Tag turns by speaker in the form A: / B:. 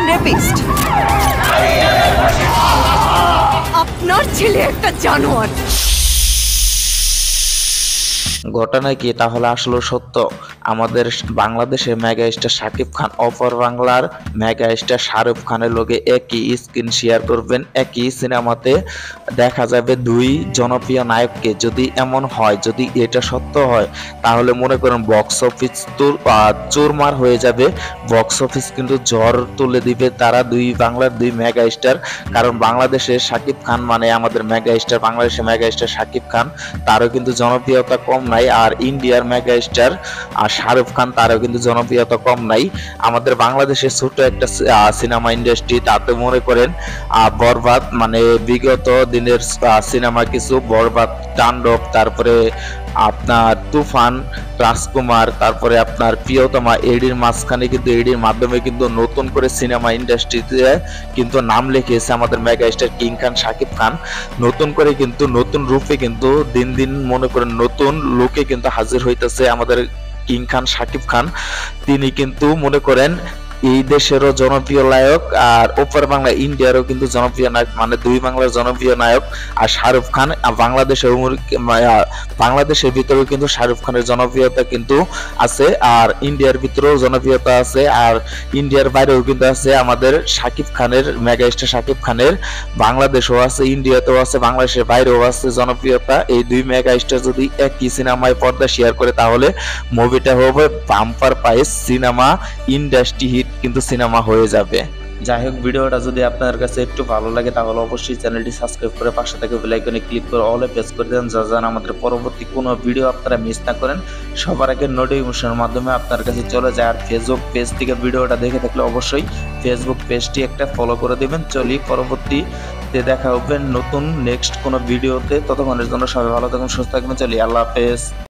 A: একজন রেপিস্ট। আপনার ছেলে একটা জানোয়ার।
B: ঘটনা কি তাহলে আসলে সত্য? আমাদের বাংলাদেশের মেগা স্টার শাকিব খান অপর বাংলার মেগা স্টার শাহরুখ খানের লগে একই স্ক্রিন শেয়ার করবেন, একই সিনেমাতে দেখা যাবে দুই জনপ্রিয় নায়ককে। যদি এমন হয়, যদি এটা সত্য হয়, তাহলে মনে করেন বক্স অফিস চুরমার হয়ে যাবে। বক্স অফিস কিন্তু ঝড় তুলে দিবে তারা, দুই বাংলার দুই মেগা স্টার। কারণ বাংলাদেশের শাকিব খান মানে আমাদের মেগা স্টার, বাংলাদেশের মেগা স্টার শাকিব খান, তারও কিন্তু জনপ্রিয়তা কম নাই। আর ইন্ডিয়ার মেগা স্টার আর শাহরুখ খান, তারও কিন্তু জনপ্রিয়তা কম নাই। আমাদের বাংলাদেশের ছোট একটা সিনেমা ইন্ডাস্ট্রি, তাতে মনে করেন বরবাদ মানে বিগত দিনের সিনেমা কিছু, বরবাদ, তাণ্ডব, তারপরে আপনার তুফান, রাজকুমার, তারপরে আপনার প্রিয়তমা, এডির মাঝখানে কিন্তু এডির মাধ্যমে কিন্তু নতুন করে সিনেমা ইন্ডাস্ট্রিতে কিন্তু নাম লিখিয়েছে আমাদের মেগা স্টার কিং খান শাকিব খান। নতুন করে কিন্তু নতুন রূপে কিন্তু দিন দিন মনে করেন নতুন লোকে কিন্তু হাজির হইতেছে আমাদের কিং খান শাকিব খান। তিনি কিন্তু মনে করেন এই দেশেরও জনপ্রিয় নায়ক, আর ওপার বাংলা ইন্ডিয়ারও কিন্তু জনপ্রিয় নায়ক, মানে দুই বাংলার জনপ্রিয় নায়ক। আর শাহরুখ খান বাংলাদেশের ভিতরেও কিন্তু শাহরুখ খানের জনপ্রিয়তা কিন্তু আছে, আর ইন্ডিয়ার ভিতরেও জনপ্রিয়তা আছে, আর ইন্ডিয়ার বাইরেও কিন্তু আছে আমাদের শাকিব খানের, মেগা স্টার শাকিব খানের। বাংলাদেশেও আছে, ইন্ডিয়াতেও আছে, বাংলাদেশের বাইরেও আছে জনপ্রিয়তা। এই দুই মেগা স্টার যদি একই সিনেমায় পর্দা শেয়ার করে, তাহলে মুভিটা হবে bumper price cinema, industry hit কিন্তু সিনেমা হয়ে যাবে। যাই হোক, ভিডিওটা যদি আপনার কাছে একটু ভালো লাগে, তাহলে অবশ্যই চ্যানেলটি সাবস্ক্রাইব করে পাশে থেকে বেল আইকনে ক্লিক করে অলে প্রেস করে দেন, যেন আমাদের পরবর্তী কোনো ভিডিও আপনারা মিস না করেন, সবার আগে নোটিফিকেশনের মাধ্যমে আপনার কাছে চলে যায়। আর ফেসবুক পেজ থেকে ভিডিওটা দেখে থাকলে অবশ্যই ফেসবুক পেজটি একটা ফলো করে দেবেন। চলি পরবর্তীতে দেখা হবে নতুন নেক্সট কোনো ভিডিওতে, ততক্ষণের জন্য সবাই ভালো থাকুন, সুস্থ থাকবেন। চলি, আল্লাহ হাফেজ।